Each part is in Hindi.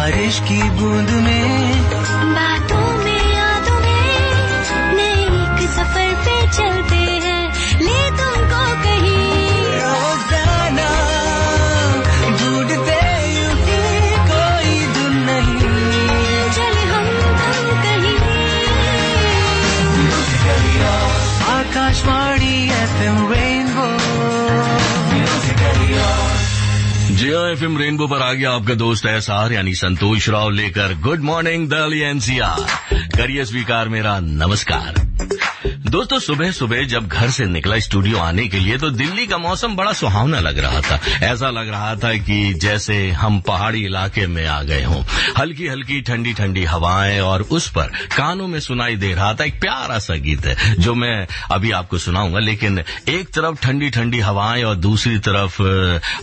बारिश की बूंद में, बातों में यादों में, नए एक सफर पे चलते हैं, ले तुमको कहीं रोजाना ढूंढते यूं ही कोई धुन नहीं, चले हम कहीं। Akashvani FM rainbow. जी हाँ, FM रेनबो पर आ गया आपका दोस्त एसआर यानी संतोष राव लेकर गुड मॉर्निंग दिल्ली एनसीआर। करिए स्वीकार मेरा नमस्कार। दोस्तों, सुबह सुबह जब घर से निकला स्टूडियो आने के लिए तो दिल्ली का मौसम बड़ा सुहावना लग रहा था। ऐसा लग रहा था कि जैसे हम पहाड़ी इलाके में आ गए हों। हल्की हल्की ठंडी ठंडी हवाएं और उस पर कानों में सुनाई दे रहा था एक प्यारा सा गीत है जो मैं अभी आपको सुनाऊंगा। लेकिन एक तरफ ठंडी ठंडी हवाएं और दूसरी तरफ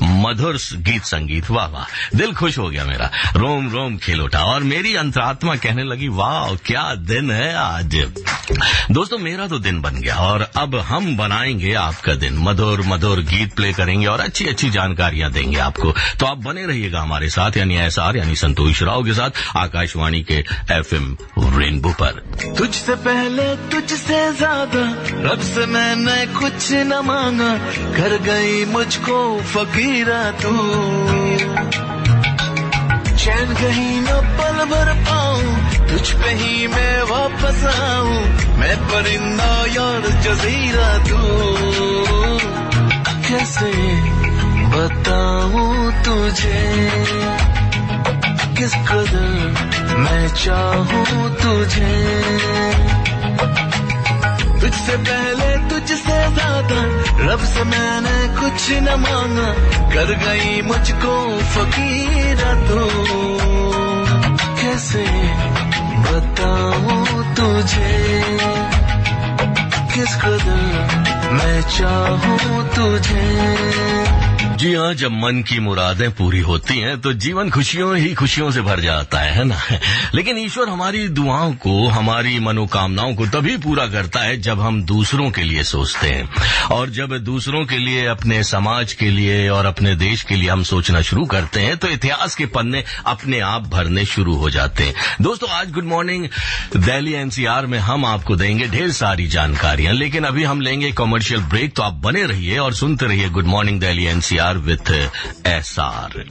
मधुर गीत संगीत। वाह वाह, दिल खुश हो गया मेरा, रोम रोम खिल उठा और मेरी अंतरात्मा कहने लगी वाह क्या दिन है आज। दोस्तों, मेरा तो दिन बन गया और अब हम बनाएंगे आपका दिन। मधुर मधुर गीत प्ले करेंगे और अच्छी अच्छी जानकारियां देंगे आपको। तो आप बने रहिएगा हमारे साथ यानी एसआर यानी संतोष राव के साथ आकाशवाणी के FM रेनबो पर। तुझसे पहले तुझसे ज्यादा रब से मैंने कुछ न मांगा, कर गई मुझको फकीरा तू, चैन कहीं न पल भर पाऊं, तुझ पे ही मैं वापस आऊं, मैं परिंदा यार जजीरा तू, कैसे बताऊं तुझे किस कदर मैं चाहूं तुझे। तुझसे पहले तुझसे ज्यादा रब से मैंने कुछ न मांगा, कर गई मुझको फकीरा तू, कैसे बताऊं तुझे किस कदर मैं चाहूं तुझे। जी हाँ, जब मन की मुरादें पूरी होती हैं तो जीवन खुशियों ही खुशियों से भर जाता है ना। लेकिन ईश्वर हमारी दुआओं को, हमारी मनोकामनाओं को तभी पूरा करता है जब हम दूसरों के लिए सोचते हैं। और जब दूसरों के लिए, अपने समाज के लिए और अपने देश के लिए हम सोचना शुरू करते हैं तो इतिहास के पन्ने अपने आप भरने शुरू हो जाते हैं। दोस्तों, आज गुड मॉर्निंग दिल्ली एनसीआर में हम आपको देंगे ढेर सारी जानकारियां, लेकिन अभी हम लेंगे कमर्शियल ब्रेक। तो आप बने रहिए और सुनते रहिए good morning Delhi NCR with SR.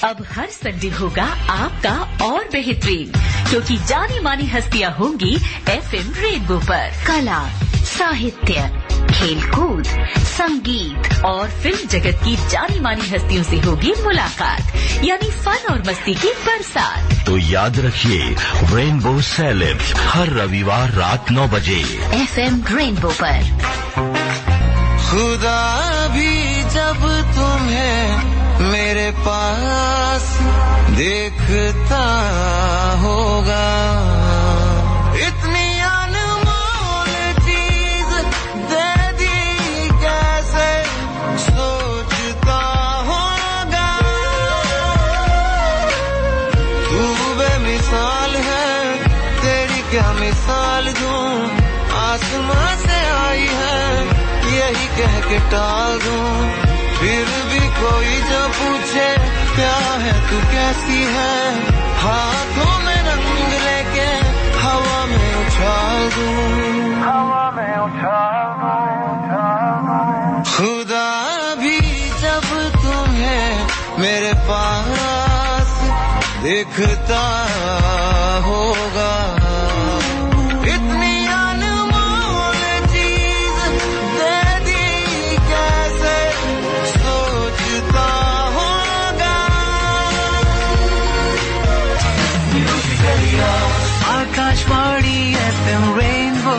अब हर संडे होगा आपका और बेहतरीन, क्योंकि जानी मानी हस्तियां होंगी FM रेनबो पर। कला, साहित्य, खेलकूद, संगीत और फिल्म जगत की जानी मानी हस्तियों से होगी मुलाकात, यानी फन और मस्ती की बरसात। तो याद रखिए, रेनबो सेलेब्स हर रविवार रात 9 बजे FM रेनबो पर। खुदा भी जब तुम्हें मेरे पास देखता होगा, इतनी अनमोल चीज दे दी कैसे सोचता होगा। तू बेमिसाल है, तेरी क्या मिसाल दूं, आसमां से आई है यही कह के टाल दूं, फिर भी कोई जो पूछे क्या है तू कैसी है, हाथों में रंग लेके हवा में उछाल दूं, हवा में उछाल दूं। खुदा भी जब तुम्हें मेरे पास देखता होगा, इतनी आकाशवाणी FM रेनबो।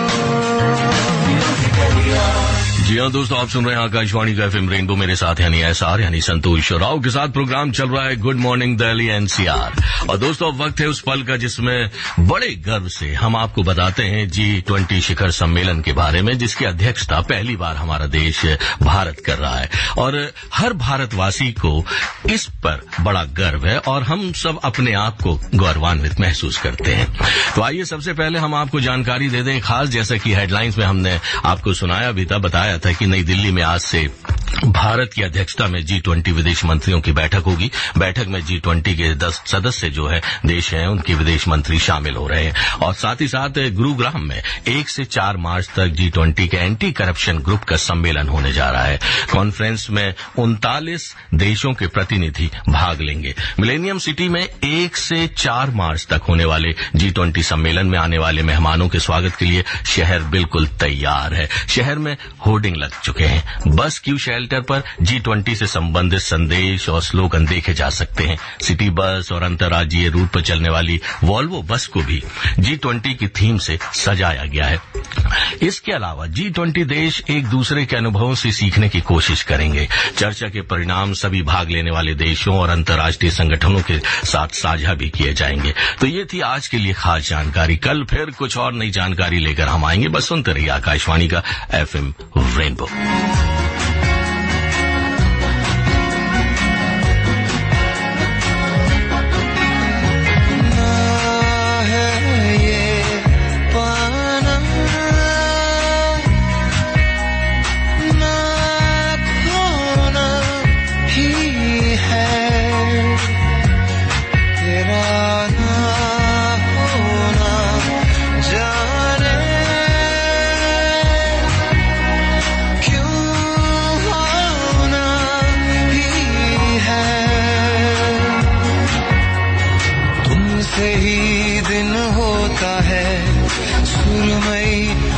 जी हाँ दोस्तों, आप सुन रहे हैं आकाशवाणी का FM रेनबो, मेरे साथ यानी एसआर यानी संतोष राव के साथ प्रोग्राम चल रहा है गुड मॉर्निंग दिल्ली एनसीआर। और दोस्तों, अब वक्त है उस पल का जिसमें बड़े गर्व से हम आपको बताते हैं G20 शिखर सम्मेलन के बारे में, जिसकी अध्यक्षता पहली बार हमारा देश भारत कर रहा है। और हर भारतवासी को इस पर बड़ा गर्व है और हम सब अपने आप को गौरवान्वित महसूस करते हैं। तो आइए सबसे पहले हम आपको जानकारी दे दें खास, जैसा कि हेडलाइंस में हमने आपको सुनाया भी था, बताया था है कि नई दिल्ली में आज से भारत की अध्यक्षता में G20 विदेश मंत्रियों की बैठक होगी। बैठक में G20 के 10 सदस्य जो है देश हैं, उनके विदेश मंत्री शामिल हो रहे हैं। और साथ ही साथ गुरुग्राम में 1 से 4 मार्च तक G20 के एंटी करप्शन ग्रुप का सम्मेलन होने जा रहा है। कॉन्फ्रेंस में 39 देशों के प्रतिनिधि भाग लेंगे। मिलेनियम सिटी में 1 से 4 मार्च तक होने वाले G20 सम्मेलन में आने वाले मेहमानों के स्वागत के लिए शहर बिल्कुल तैयार है। शहर में होर्डिंग लग चुके हैं। बस क्यू शेल्टर पर G20 से संबंधित संदेश और स्लोगन देखे जा सकते हैं। सिटी बस और अंतर्राज्यीय रूट पर चलने वाली वॉल्वो बस को भी G20 की थीम से सजाया गया है। इसके अलावा G20 देश एक दूसरे के अनुभवों से सीखने की कोशिश करेंगे। चर्चा के परिणाम सभी भाग लेने वाले देशों और अंतर्राष्ट्रीय संगठनों के साथ साझा भी किए जाएंगे। तो ये थी आज के लिए खास जानकारी। कल फिर कुछ और नई जानकारी लेकर हम आएंगे। बस सुनते रहिए आकाशवाणी का FM रेनबो।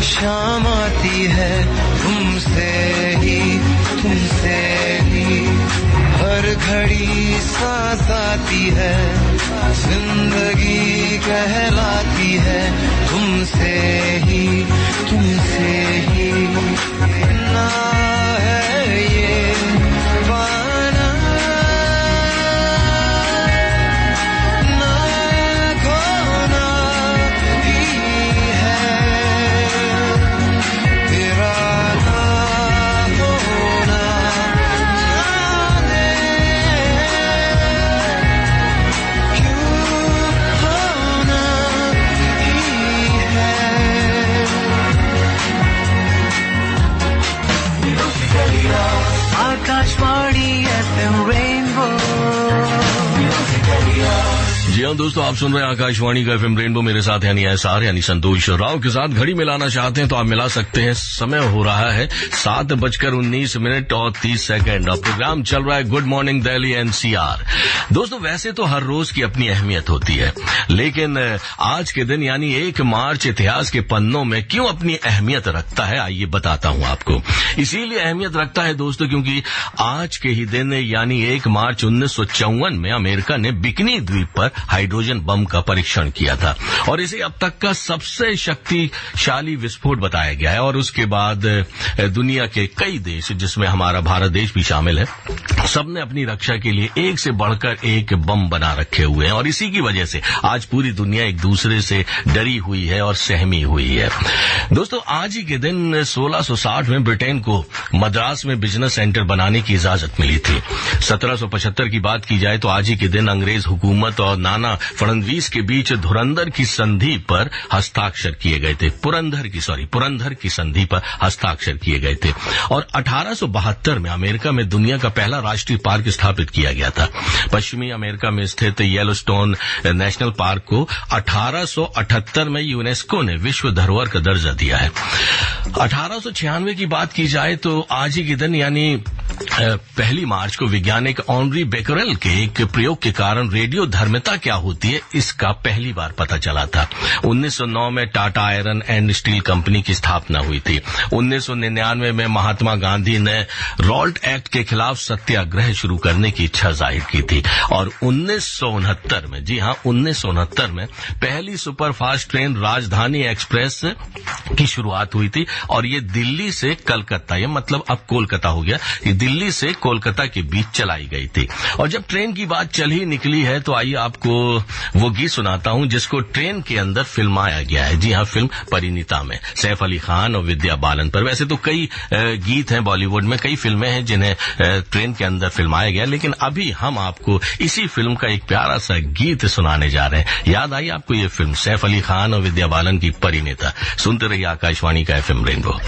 शाम आती है तुमसे ही हर घड़ी सांस आती है, जिंदगी कहलाती है तुमसे ही ना है ये पाना ना खोना ही है, तेरा ना होना जाने क्यों होना ही है। Akashvani FM rainbow. जी हाँ दोस्तों, आप सुन रहे हैं आकाशवाणी का FM रेनबो। मेरे साथ यानी SR यानी संतोष राव के साथ घड़ी मिलाना चाहते हैं तो आप मिला सकते हैं। समय हो रहा है 7:19 और 30 सेकंड और प्रोग्राम चल रहा है गुड मॉर्निंग दिल्ली NCR। दोस्तों वैसे तो हर रोज की अपनी अहमियत होती है, लेकिन आज के दिन यानी 1 मार्च इतिहास के पन्नों में क्यों अपनी अहमियत रखता है, आइए बताता हूं आपको। इसीलिए अहमियत रखता है दोस्तों क्योंकि आज के ही दिन यानी 1 मार्च 1954 में अमेरिका ने बिकनी द्वीप पर हाइड्रोजन बम का परीक्षण किया था और इसे अब तक का सबसे शक्तिशाली विस्फोट बताया गया है। और उसके बाद दुनिया के कई देश, जिसमें हमारा भारत देश भी शामिल है, सबने अपनी रक्षा के लिए एक से बढ़कर एक बम बना रखे हुए हैं और इसी की वजह से आज पूरी दुनिया एक दूसरे से डरी हुई है और सहमी हुई है। दोस्तों आज ही के दिन 1660 में ब्रिटेन को मद्रास में बिजनेस सेंटर बनाने की इजाजत मिली थी। 1775 की बात की जाए तो आज ही के दिन अंग्रेज हुकूमत और नाना फडणवीस के बीच धुरंधर की संधि पर हस्ताक्षर किए गए थे। पुरंदर की संधि पर हस्ताक्षर किए गए थे। और 1872 में अमेरिका में दुनिया का पहला राष्ट्रीय पार्क स्थापित किया गया था। पश्चिमी अमेरिका में स्थित येलोस्टोन नेशनल पार्क को 1878 में यूनेस्को ने विश्व धरोहर का दर्जा दिया है। 1896 की बात की जाए तो आज ही के दिन यानी 1 मार्च को वैज्ञानिक ऑनरी बेकरेल के एक प्रयोग के कारण रेडियो धर्मिता क्या होती है इसका पहली बार पता चला था। 1909 में Tata iron and steel company की स्थापना हुई थी। 1999 में महात्मा गांधी ने रॉल्ट एक्ट के खिलाफ सत्याग्रह शुरू करने की इच्छा जाहिर की थी। और 1969 में, जी हां 1969 में पहली सुपरफास्ट ट्रेन राजधानी एक्सप्रेस की शुरुआत हुई थी और ये दिल्ली से कलकत्ता, ये मतलब अब कोलकाता हो गया, ये दिल्ली से कोलकाता के बीच चलाई गई थी। और जब ट्रेन की बात चल ही निकली है तो आइए आपको वो गीत सुनाता हूं जिसको ट्रेन के अंदर फिल्माया गया है। जी हां, फिल्म परिणीता में सैफ अली खान और विद्या बालन पर। वैसे तो कई गीत हैं बॉलीवुड में, कई फिल्में हैं जिन्हें ट्रेन के अंदर फिल्माया गया, लेकिन अभी हम आपको इसी फिल्म का एक प्यारा सा गीत सुनाने जा रहे हैं। याद आई आपको ये फिल्म सैफ अली खान और विद्या बालन की परिणीता। सुनते रहिए आकाशवाणी का FM रेनबो।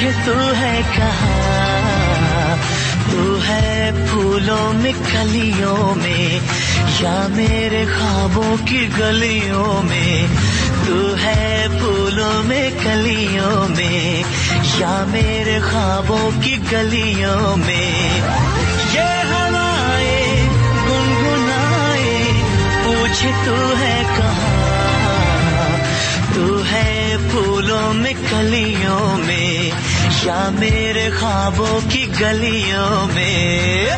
पूछे तू है कहाँ, तू है फूलों में कलियों में या मेरे ख्वाबों की गलियों में, तू है फूलों में कलियों में या मेरे ख्वाबों की गलियों में। ये हवाएं गुनगुनाए पूछे तू है कहाँ, तू है फूलों में कलियों में या मेरे ख्वाबों की गलियों में।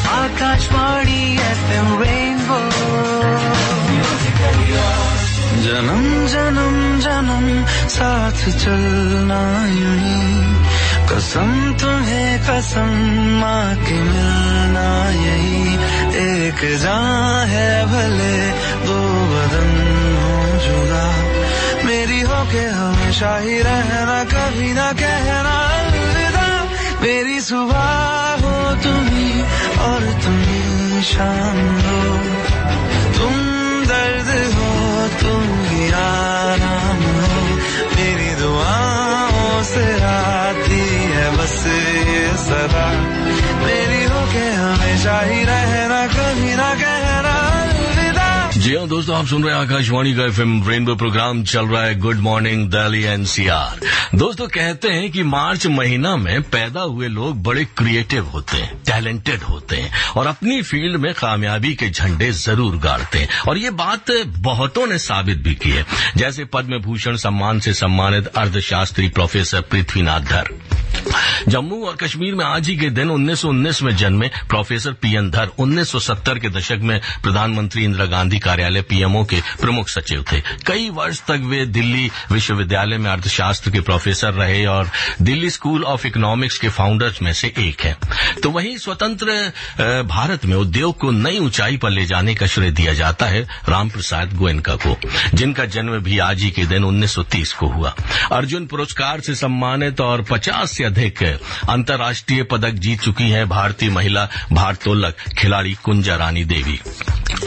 आकाशवाणी FM रेनबो, जन्म जन्म जन्म साथ चलना यूं, कसम तुम्हें कसम माँ की मिलना यही, एक जान है भले दो बदन हो जुदा, मेरी होके हमेशा ही रहना, कभी ना कहना अलविदा, मेरी सुबह हो तुम्ही और तुम्ही शाम हो, तुम दर्द हो तुम ही आराम हो, मेरी दुआओं से आती है बस ये सदा, मेरी होके हमेशा ही रहना, कभी ना कहना अलविदा। जी हाँ दोस्तों, आप सुन रहे हैं आकाशवाणी का FM रेनबो प्रोग्राम, चल रहा है गुड मॉर्निंग दिल्ली NCR। दोस्तों कहते हैं कि मार्च महीना में पैदा हुए लोग बड़े क्रिएटिव होते हैं, टैलेंटेड होते हैं और अपनी फील्ड में कामयाबी के झंडे जरूर गाड़ते हैं, और ये बात बहुतों ने साबित भी की है। जैसे पद्म भूषण सम्मान से सम्मानित अर्थशास्त्री प्रोफेसर पृथ्वीनाथ धर, जम्मू और कश्मीर में आज ही के दिन 1919 में जन्मे प्रोफेसर PN धर 1970 के दशक में प्रधानमंत्री इंदिरा गांधी कार्यालय PMO के प्रमुख सचिव थे। कई वर्ष तक वे दिल्ली विश्वविद्यालय में अर्थशास्त्र के प्रोफेसर रहे और दिल्ली स्कूल ऑफ इकोनॉमिक्स के फाउंडर्स में से एक हैं। तो वहीं स्वतंत्र भारत में उद्योग को नई ऊंचाई पर ले जाने का श्रेय दिया जाता है राम प्रसाद गोयनका को, जिनका जन्म भी आज ही के दिन 1930 को हुआ। अर्जुन पुरस्कार से सम्मानित और 50 से अधिक अंतर्राष्ट्रीय पदक जीत चुकी हैं भारतीय महिला भारोत्तोलक खिलाड़ी कुंजा रानी देवी।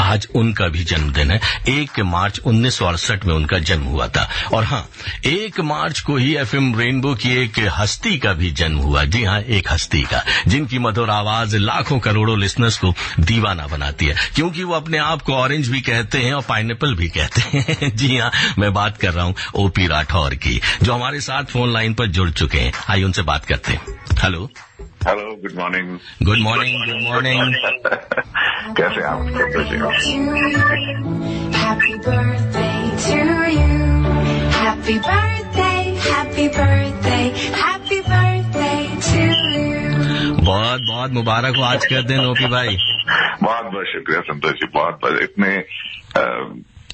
आज उनका भी जन्मदिन है। 1 मार्च 1968 में उनका जन्म हुआ था। और हाँ, 1 मार्च को ही FM रेनबो की एक हस्ती का भी जन्म हुआ। जी हाँ, एक हस्ती का, जिनकी मधुर आवाज लाखों करोड़ों लिसनर्स को दीवाना बनाती है, क्योंकि वो अपने आप को ऑरेंज भी कहते हैं और पाइनएप्पल भी कहते हैं। जी हाँ, मैं बात कर रहा हूँ OP राठौर की, जो हमारे साथ फोन लाइन पर जुड़ चुके हैं। आइए उनसे बात करते हैं। Hello hello, good morning. Good morning, good morning. कैसे आप? Happy birthday to you. Happy birthday, happy birthday, happy birthday to you. बहुत बहुत मुबारक हो आज का दिन OP भाई। बहुत बहुत शुक्रिया संतोष जी, बहुत बहुत। इतने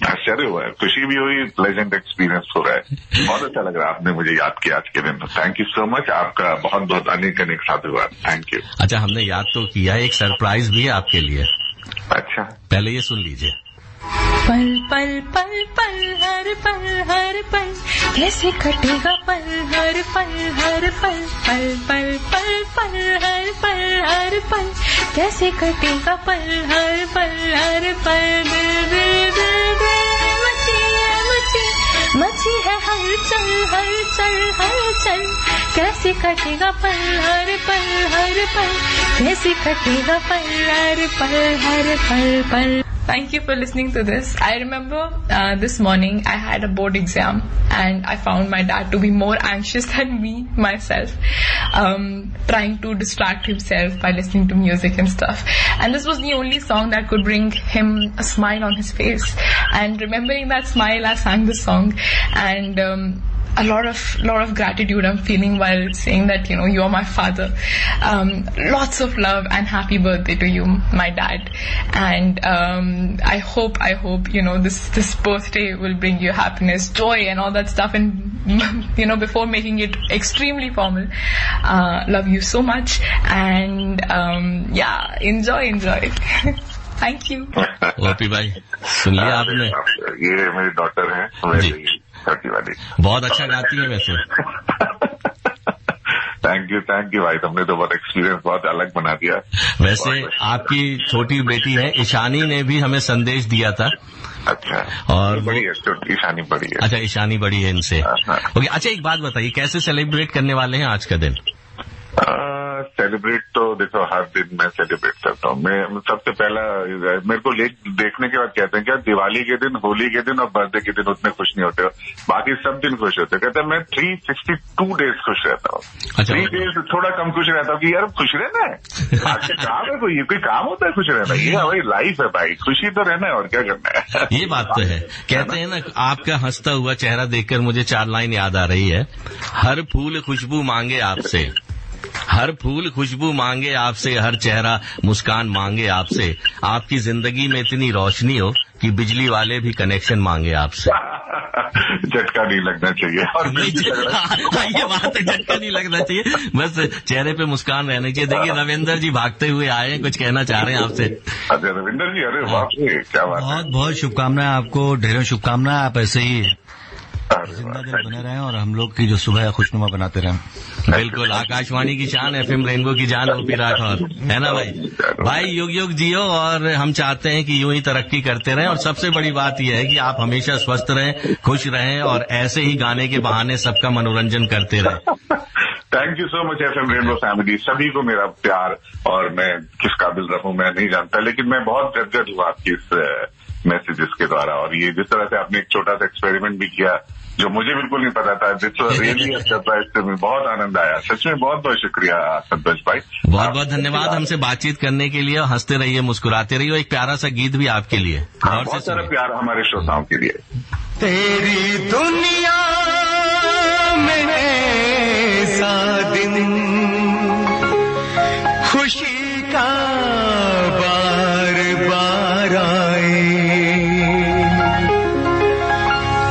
आश्चर्य हुआ है, खुशी भी हुई, प्लेजेंट एक्सपीरियंस हो रहा है। बहुत अच्छा लग रहा है, आपने मुझे याद किया आज के दिन। थैंक यू सो मच, आपका बहुत बहुत अनेक साथ हुआ। Thank you. अच्छा, हमने याद तो किया, एक सरप्राइज भी है आपके लिए। अच्छा, पहले ये सुन लीजिए। पल पल पल पल हर पल कैसे कटेगा पल हर पल पल पल पल पल हर पल कैसे कटेगा पल हर पल मची है हलचल कैसे कटेगा पल हर पल कैसे कटेगा पल हर पल। Thank you for listening to this. I remember this morning I had a board exam and I found my dad to be more anxious than me myself, trying to distract himself by listening to music and stuff. And this was the only song that could bring him a smile on his face. And remembering that smile, I sang the song, and a lot of gratitude I'm feeling while saying that, you know, you're my father. Lots of love and happy birthday to you, my dad. And I hope, you know, this birthday will bring you happiness, joy and all that stuff. And, you know, before making it extremely formal, love you so much. And, yeah, enjoy. Thank you. OP भाई, सुन लिया आपने? ये मेरी डॉटर है, जी, छोटी वाली। बहुत अच्छा गाती है वैसे। थैंक यू भाई, तुमने तो बहुत एक्सपीरियंस बहुत अलग बना दिया। वैसे आपकी छोटी बेटी है ईशानी ने भी हमें संदेश दिया था। अच्छा, और बड़ी है ईशानी, बड़ी है। अच्छा, ईशानी बड़ी है इनसे। ओके, अच्छा एक बात बताइए, कैसे सेलिब्रेट करने वाले हैं आज का दिन? सेलिब्रेट तो देखो हर दिन मैं सेलिब्रेट करता हूँ। मैं सबसे पहला मेरे को देखने के बाद कहते हैं क्या दिवाली के दिन, होली के दिन और बर्थडे के दिन उतने खुश नहीं होते हो, बाकी सब दिन खुश होते। कहते हैं मैं 362 डेज खुश रहता हूँ। अच्छा, 3 डेज थोड़ा कम खुश रहता हूँ कि यार खुश रहना है, आज का काम है, कोई काम होता है खुश रहना, ये हमारी लाइफ है भाई, खुशी तो रहना है और क्या करना है। ये बात तो है। कहते हैं ना, आपका हंसता हुआ चेहरा देखकर मुझे 4 लाइन याद आ रही है। हर फूल खुशबू मांगे आपसे, हर फूल खुशबू मांगे आपसे, हर चेहरा मुस्कान मांगे आपसे, आपकी जिंदगी में इतनी रोशनी हो कि बिजली वाले भी कनेक्शन मांगे आपसे। झटका नहीं लगना चाहिए। और ये बात है, झटका नहीं लगना चाहिए, बस चेहरे पे मुस्कान रहनी चाहिए। देखिए रविंदर जी भागते हुए आए हैं, कुछ कहना चाह रहे हैं आपसे। अच्छा रविंदर जी, अरे बाप रे, क्या बात है। बहुत बहुत शुभकामनाएं आपको, ढेरों शुभकामनाएं। आप ऐसे ही जिंदा दिल बने रहें और हम लोग की जो सुबह है खुशनुमा बनाते रहें। बिल्कुल, आकाशवाणी की शान, एफएम रेनबो की जान ओपी राठौर, है ना भाई? भाई युग युग जियो, और हम चाहते हैं कि यूं ही तरक्की करते रहें। और सबसे बड़ी बात यह है कि आप हमेशा स्वस्थ रहें, खुश रहें और ऐसे ही गाने के बहाने सबका मनोरंजन करते रहें। Thank you so much FM rainbow family, सभी को मेरा प्यार। और मैं किस काबिल रहूं मैं नहीं जानता, लेकिन मैं बहुत गदगद हुआ आपकी इस मैसेजेस के द्वारा। और ये जिस तरह से आपने एक छोटा सा एक्सपेरिमेंट भी किया जो मुझे बिल्कुल नहीं पता था, दिस रियली अच्छा, में बहुत आनंद आया। सच में बहुत बहुत शुक्रिया संतोष भाई, बहुत बहुत धन्यवाद हमसे बातचीत करने के लिए। हंसते रहिए, मुस्कुराते रहिए। एक प्यारा सा गीत भी आपके लिए, बहुत सारा प्यार हमारे श्रोताओं के लिए। तेरी दुनिया में ऐसा दिन खुशी का बार बार आए,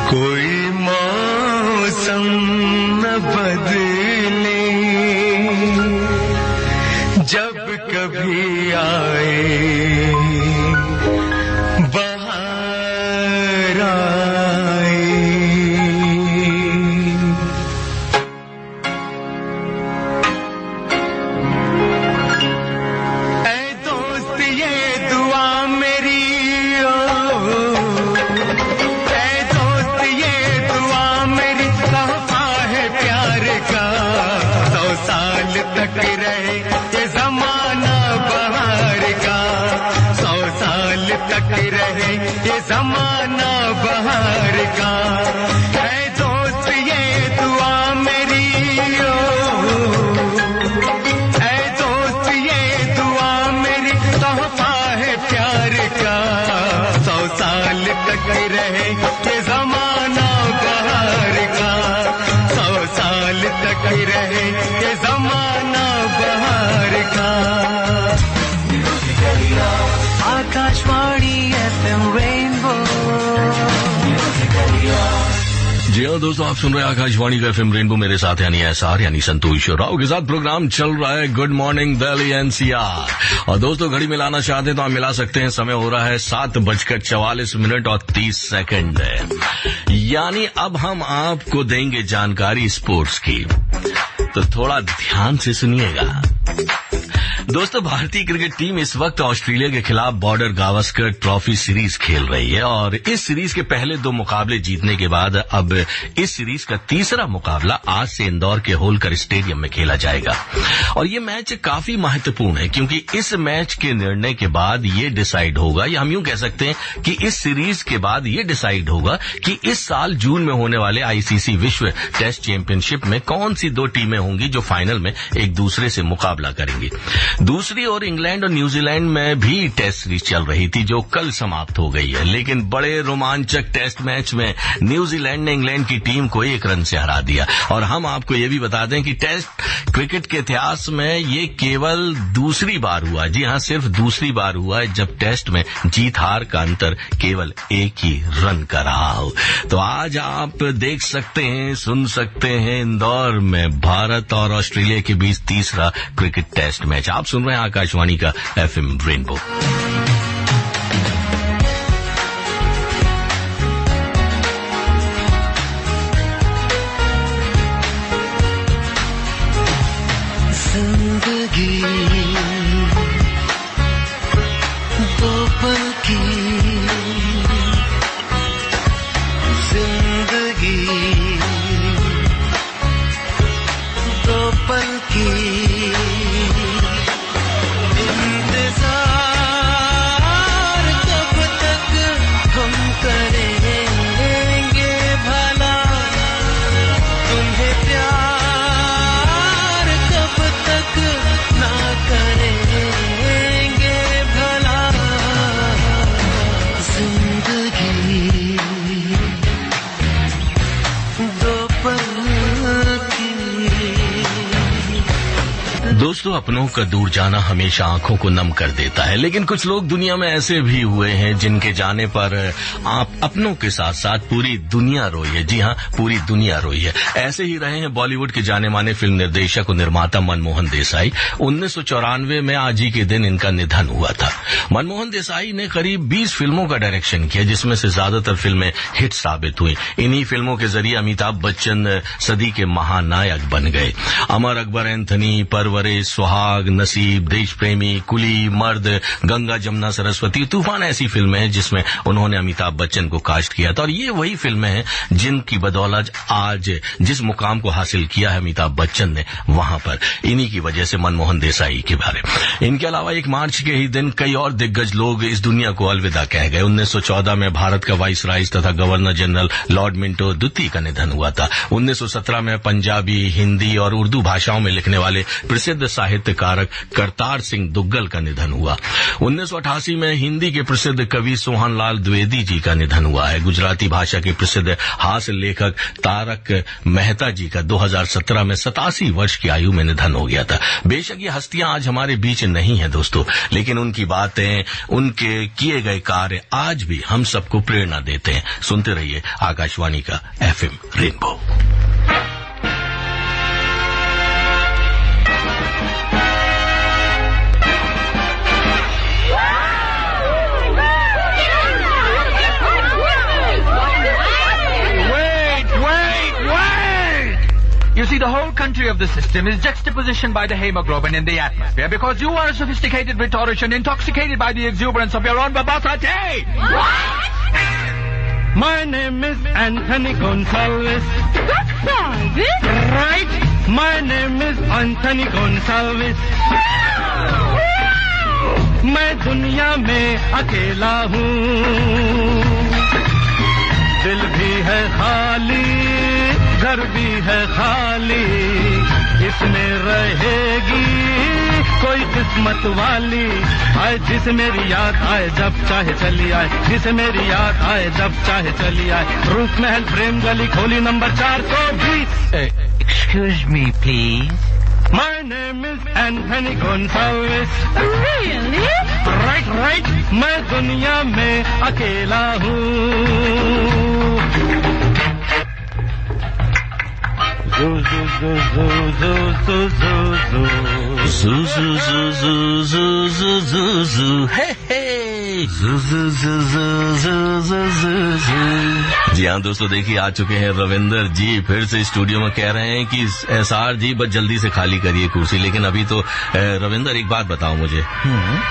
कोई मौसम न बदले, जब कभी आए बाहर आए। ऐ दोस्त ये दुआ मेरी, ऐ दोस्त ये दुआ मेरी, तोहफा है प्यार का, 100 साल तक रहे ये जमाना बहार का, 100 साल तक रहे ये जमाना बहार का। ऐ दोस्त ये दुआ मेरी, ऐ दोस्त ये दुआ मेरी, तोहफा है प्यार का, 100 साल तक रहे ये जमाना बहार का, 100 साल तक रहे ये जमाना बहार का। Akashvani FM rainbow. जी हाँ दोस्तों, आप सुन रहे हैं आकाशवाणी का एफएम रेनबो। मेरे साथ यानी एसआर यानी संतोष राव के साथ प्रोग्राम चल रहा है गुड मॉर्निंग दिल्ली एनसीआर। और दोस्तों घड़ी मिलाना चाहते हैं तो आप मिला सकते हैं। समय हो रहा है 7:44 और 30 यानी अब हम आपको देंगे जानकारी स्पोर्ट्स की, तो थोड़ा ध्यान से सुनिएगा। दोस्तों भारतीय क्रिकेट टीम इस वक्त ऑस्ट्रेलिया के खिलाफ बॉर्डर गावस्कर ट्रॉफी सीरीज खेल रही है और इस सीरीज के पहले 2 मुकाबले जीतने के बाद अब इस सीरीज का तीसरा मुकाबला आज से इंदौर के होलकर स्टेडियम में खेला जाएगा। और ये मैच काफी महत्वपूर्ण है क्योंकि इस मैच के निर्णय के बाद ये डिसाइड होगा, या हम यूं कह सकते हैं कि इस सीरीज के बाद ये डिसाइड होगा कि इस साल जून में होने वाले आईसीसी विश्व टेस्ट चैंपियनशिप में कौन सी 2 टीमें होंगी जो फाइनल में एक दूसरे से मुकाबला करेंगी। दूसरी ओर इंग्लैंड और न्यूजीलैंड में भी टेस्ट सीरीज चल रही थी जो कल समाप्त हो गई है, लेकिन बड़े रोमांचक टेस्ट मैच में न्यूजीलैंड ने इंग्लैंड की टीम को 1 रन से हरा दिया। और हम आपको ये भी बता दें कि टेस्ट क्रिकेट के इतिहास में ये केवल दूसरी बार हुआ, जी हां सिर्फ दूसरी बार हुआ है जब टेस्ट में जीत हार का अंतर केवल 1 ही रन का रहा हो। तो आज आप देख सकते हैं, सुन सकते हैं इंदौर में भारत और ऑस्ट्रेलिया के बीच तीसरा क्रिकेट टेस्ट मैच। आप सुन रहे हैं आकाशवाणी का एफएम रेनबो। दोस्तों, अपनों का दूर जाना हमेशा आंखों को नम कर देता है, लेकिन कुछ लोग दुनिया में ऐसे भी हुए हैं जिनके जाने पर आप अपनों के साथ साथ पूरी दुनिया रोई है। जी हाँ, पूरी दुनिया रोई है। ऐसे ही रहे हैं बॉलीवुड के जाने माने फिल्म निर्देशक और निर्माता मनमोहन देसाई। 1994 में आज ही के दिन इनका निधन हुआ था। मनमोहन देसाई ने करीब 20 फिल्मों का डायरेक्शन किया, जिसमें से ज्यादातर फिल्में हिट साबित हुई। इन्हीं फिल्मों के जरिए अमिताभ बच्चन सदी के महानायक बन गए। अमर अकबर एंथनी, परवरिश, सुहाग, नसीब, देश प्रेमी, कुली, मर्द, गंगा जमुना सरस्वती, तूफान ऐसी फिल्में हैं जिसमें उन्होंने अमिताभ बच्चन को कास्ट किया था। और ये वही फिल्में हैं जिनकी बदौलत आज जिस मुकाम को हासिल किया है अमिताभ बच्चन ने, वहां पर इन्हीं की वजह से मनमोहन देसाई के बारे में। इनके अलावा 1 मार्च के ही दिन कई और दिग्गज लोग इस दुनिया को अलविदा कह गए। 1914 में भारत का वाइसराय तथा गवर्नर जनरल लॉर्ड मिंटो द्वितीय का निधन हुआ था। 1917 में पंजाबी, हिंदी और उर्दू भाषाओं में लिखने वाले प्रसिद्ध साहित्यकार करतार सिंह दुग्गल का निधन हुआ। 1988 में हिंदी के प्रसिद्ध कवि सोहनलाल द्विवेदी जी का निधन हुआ है। गुजराती भाषा के प्रसिद्ध हास्य लेखक तारक मेहता जी का 2017 में 87 वर्ष की आयु में निधन हो गया था। बेशक ये हस्तियां आज हमारे बीच नहीं है दोस्तों, लेकिन उनकी बातें, उनके किए गए कार्य आज भी हम सबको प्रेरणा देते हैं। सुनते रहिए आकाशवाणी का FM rainbow. You see, the whole country of the system is juxtapositioned by the hemoglobin in the atmosphere because you are a sophisticated rhetorician intoxicated by the exuberance of your own verbosity. What? My name is Anthony Gonsalves. Gonsalves? Right. My name is Anthony Gonsalves. मैं दुनिया में अकेला हूँ, दिल भी है खाली, घर भी है खाली, इसमें रहेगी कोई किस्मत वाली। आए जिसे मेरी याद आए जब चाहे चली आए, जिसे मेरी याद आए जब चाहे चली आए। रूप महल प्रेम गली खोली number 420। Excuse me, please. My name is Anthony Gonsalves. Really? Right, right. मैं दुनिया में अकेला हूँ। Zoo, zoo, zoo, zoo, zoo, zoo, zoo, zoo, zoo, zoo, zoo, zoo, zoo, zoo, zoo, hey, hey, zoo, zoo, zoo, zoo, zoo, zoo, zoo, zoo। जी हाँ दोस्तों, देखिए आ चुके हैं रविंदर जी फिर से स्टूडियो में। कह रहे हैं कि एसआर जी बस जल्दी से खाली करिए कुर्सी। लेकिन अभी तो रविंदर एक बात बताओ मुझे,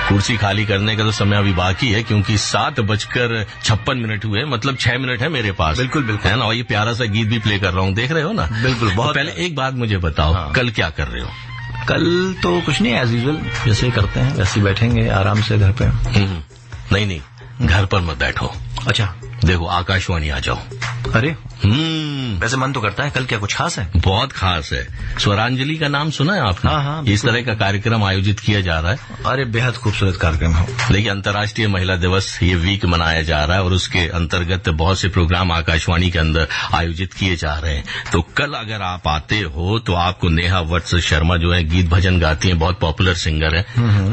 कुर्सी खाली करने का तो समय अभी बाकी है, क्योंकि 7:56 हुए, मतलब 6 मिनट है मेरे पास। बिल्कुल बिल्कुल है ना। और ये प्यारा सा गीत भी प्ले कर रहा हूँ, देख रहे हो ना। बिल्कुल। बहुत पहले एक बात मुझे बताओ, हाँ। कल क्या कर रहे हो? कल तो कुछ नहीं, एज यूजुअल जैसे ही करते हैं वैसे ही बैठेंगे आराम से घर पे। नहीं, घर पर मत बैठो। अच्छा, देखो आकाशवाणी आ जाओ। अरे वैसे मन तो करता है। कल क्या कुछ खास है? बहुत खास है। स्वरांजलि का नाम सुना है आपने? हाँ, इस तरह का कार्यक्रम आयोजित किया जा रहा है। अरे बेहद खूबसूरत कार्यक्रम है। देखिए, अंतर्राष्ट्रीय महिला दिवस ये वीक मनाया जा रहा है और उसके अंतर्गत बहुत से प्रोग्राम आकाशवाणी के अंदर आयोजित किए जा रहे हैं। तो कल अगर आप आते हो तो आपको नेहा वत्स शर्मा जो है गीत भजन गाती हैं, बहुत पॉपुलर सिंगर है,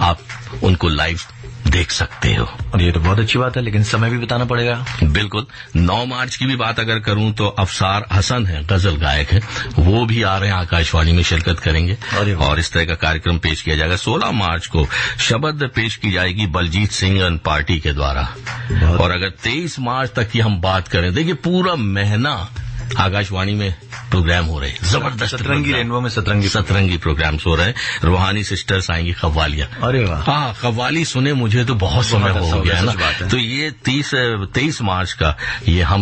आप उनको लाइव देख सकते हो। और ये तो बहुत अच्छी बात है, लेकिन समय भी बताना पड़ेगा। बिल्कुल। 9 मार्च की भी बात अगर करूं तो अफसार हसन है, गजल गायक है, वो भी आ रहे हैं, आकाशवाणी में शिरकत करेंगे और इस तरह का कार्यक्रम पेश किया जाएगा। 16 मार्च को शबद पेश की जाएगी बलजीत सिंह एंड पार्टी के द्वारा। और अगर 23 मार्च तक की हम बात करें, देखिए पूरा महीना आकाशवाणी में प्रोग्राम हो रहे हैं, जबरदस्त। सतरंगी रेनबो में सतरंगी प्रोग्राम्स हो रहे हैं। रूहानी सिस्टर्स आएंगी, कव्वालियां। अरे वाह। हाँ, कव्वाली सुने मुझे तो बहुत समय हो गया है ना। तो ये 23 मार्च का ये हम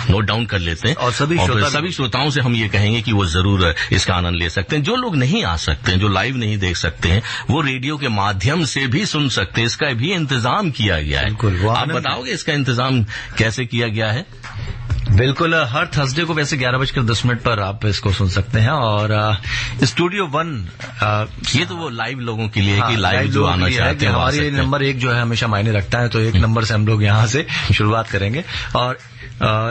नोट डाउन कर लेते हैं और सभी श्रोताओं से हम ये कहेंगे कि वो जरूर इसका आनंद ले सकते हैं। जो लोग नहीं आ सकते हैं, जो लाइव नहीं देख सकते हैं, वो रेडियो के माध्यम से भी सुन सकते हैं। इसका भी इंतजाम किया गया है। आप बताओगे इसका इंतजाम कैसे किया गया है? बिल्कुल, हर थर्सडे को वैसे 11:10 पर आप इसको सुन सकते हैं। और स्टूडियो 1 ये तो वो लाइव लोगों के लिए कि लाइव जो आना चाहते हैं हमारी नंबर 1 जो है हमेशा मायने रखता है, तो 1 नंबर से हम लोग यहाँ से शुरुआत करेंगे। और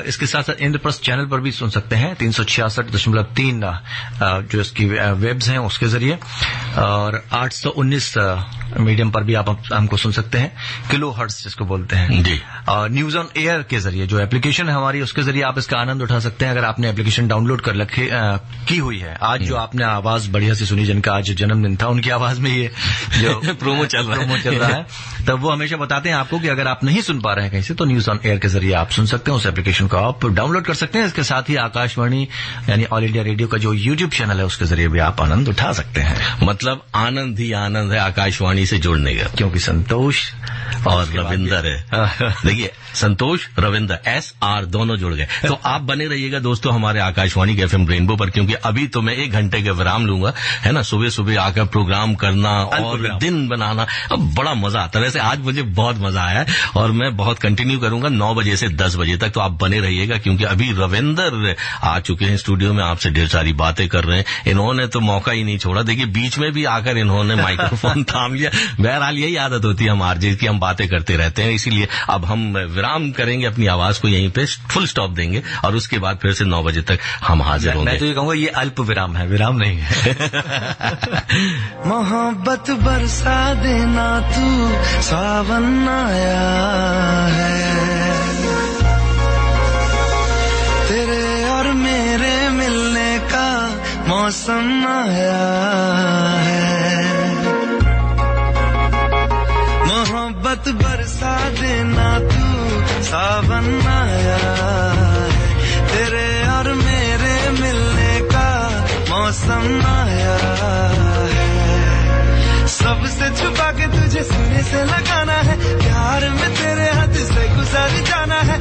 इसके साथ साथ इंद्रप्रस्थ चैनल पर भी सुन सकते हैं 366.3 जो इसकी वेब्स हैं उसके जरिए, और 819 मीडियम पर भी आप हमको सुन सकते हैं, किलो हर्ट्ज जिसको बोलते हैं जी। और न्यूज ऑन एयर के जरिए जो एप्लीकेशन है हमारी, उसके जरिए आप इसका आनंद उठा सकते हैं। अगर आपने एप्लीकेशन डाउनलोड कर की हुई है, आज जो आपने आवाज बढ़िया सी सुनी, जिनका आज जन्मदिन था, उनकी आवाज में ये जो प्रोमो चल रहा है तब वो हमेशा बताते हैं आपको कि अगर आप नहीं सुन पा रहे हैं कहीं से, तो न्यूज ऑन एयर के जरिए आप सुन सकते हैं। उस एप्लीकेशन को आप डाउनलोड कर सकते हैं। इसके साथ ही आकाशवाणी यानी ऑल इंडिया रेडियो का जो यूट्यूब चैनल है उसके जरिए भी आप आनंद उठा सकते हैं। मतलब आनंद ही आनंद है आकाशवाणी से जुड़ने का, क्योंकि संतोष और रविंदर है। देखिए, संतोष रविंदर SR दोनों जुड़ गए। तो आप बने रहिएगा दोस्तों हमारे आकाशवाणी के FM रेनबो पर, क्योंकि अभी तो मैं 1 घंटे का विराम लूंगा, है ना। सुबह सुबह आकर प्रोग्राम करना और दिन बनाना, अब बड़ा मजा आता है। वैसे आज मुझे बहुत मजा आया और मैं बहुत कंटिन्यू करूंगा 9 बजे से 10 बजे तक। तो आप बने रहिएगा, क्योंकि अभी रविंदर आ चुके हैं स्टूडियो में, आपसे ढेर सारी बातें कर रहे हैं। इन्होंने तो मौका ही नहीं छोड़ा। देखिए, बीच में भी आकर इन्होंने माइक्रोफोन थाम लिया। बहरहाल यही आदत होती है हम आरजे की, हम बातें करते रहते हैं। इसीलिए अब हम विराम करेंगे, अपनी आवाज को यहीं पे फुल स्टॉप देंगे और उसके बाद फिर से 9 बजे तक हम हाजिर होंगे। मैं तो ये कहूंगा ये अल्प विराम है, विराम नहीं है। मोहब्बत बरसा देना, तू सावन आया है, तेरे और मेरे मिलने का मौसम आया है। मोहब्बत बरसा देना, तू सावन आया है, तेरे और मेरे मिलने का मौसम आया है। सबसे छुपा के तुझे सीने से लगाना है, प्यार में तेरे हाथ से गुजर जाना है।